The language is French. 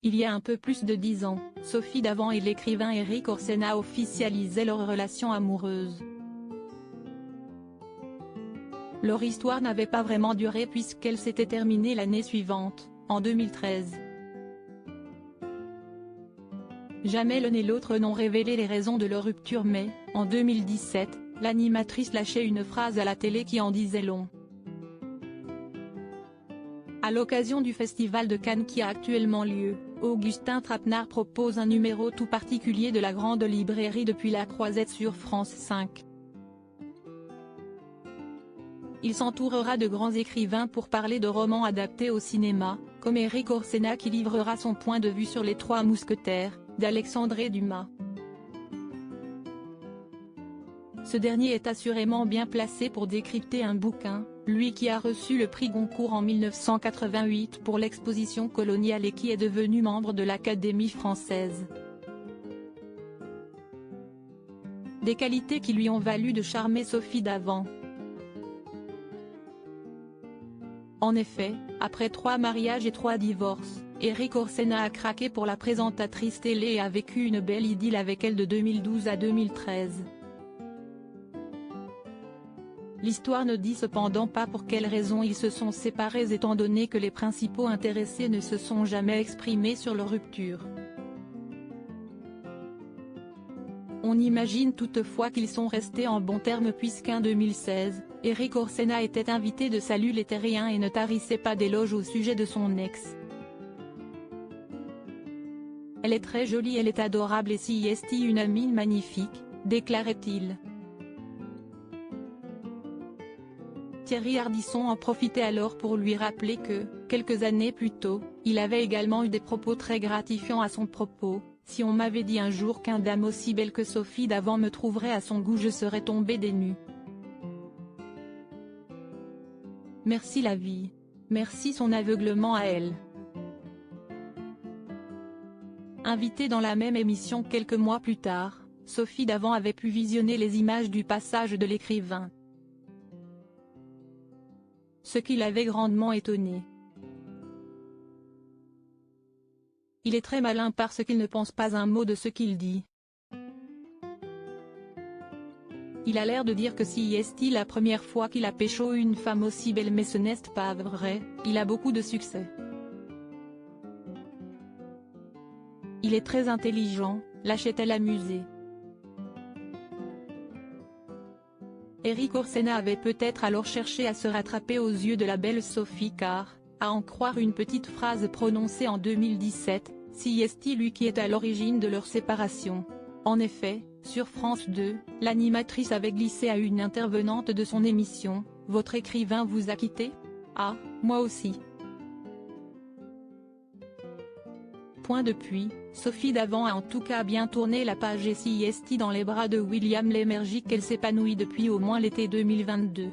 Il y a un peu plus de 10 ans, Sophie Davant et l'écrivain Erik Orsena officialisaient leur relation amoureuse. Leur histoire n'avait pas vraiment duré puisqu'elle s'était terminée l'année suivante, en 2013. Jamais l'un et l'autre n'ont révélé les raisons de leur rupture mais, en 2017, l'animatrice lâchait une phrase à la télé qui en disait long. À l'occasion du Festival de Cannes qui a actuellement lieu, Augustin Trapenard propose un numéro tout particulier de la Grande Librairie depuis la Croisette sur France 5. Il s'entourera de grands écrivains pour parler de romans adaptés au cinéma, comme Erik Orsena qui livrera son point de vue sur Les Trois Mousquetaires, d'Alexandre Dumas. Ce dernier est assurément bien placé pour décrypter un bouquin, lui qui a reçu le prix Goncourt en 1988 pour l'exposition coloniale et qui est devenu membre de l'Académie française. Des qualités qui lui ont valu de charmer Sophie Davant. En effet, après 3 mariages et 3 divorces, Erik Orsena a craqué pour la présentatrice télé et a vécu une belle idylle avec elle de 2012 à 2013. L'histoire ne dit cependant pas pour quelles raisons ils se sont séparés étant donné que les principaux intéressés ne se sont jamais exprimés sur leur rupture. On imagine toutefois qu'ils sont restés en bons termes puisqu'en 2016, Erik Orsena était invité de Salut les Terriens et ne tarissait pas d'éloges au sujet de son ex. Elle est très jolie, elle est adorable et si est une amie magnifique, déclarait-il. Thierry Ardisson en profitait alors pour lui rappeler que, quelques années plus tôt, il avait également eu des propos très gratifiants à son propos. Si on m'avait dit un jour qu'une dame aussi belle que Sophie Davant me trouverait à son goût, je serais tombé des nues. Merci la vie. Merci son aveuglement à elle. Invitée dans la même émission quelques mois plus tard, Sophie Davant avait pu visionner les images du passage de l'écrivain. Ce qui l'avait grandement étonné. Il est très malin parce qu'il ne pense pas un mot de ce qu'il dit. Il a l'air de dire que si est la première fois qu'il a pécho une femme aussi belle mais ce n'est pas vrai, il a beaucoup de succès. Il est très intelligent, lâchait-elle amusée. Erik Orsena avait peut-être alors cherché à se rattraper aux yeux de la belle Sophie car, à en croire une petite phrase prononcée en 2017, si est lui qui est à l'origine de leur séparation. En effet, sur France 2, l'animatrice avait glissé à une intervenante de son émission, « Votre écrivain vous a quitté ? Ah, moi aussi. » Depuis, Sophie Davant a en tout cas bien tourné la page et si est dans les bras de William Lémergie qu'elle s'épanouit depuis au moins l'été 2022.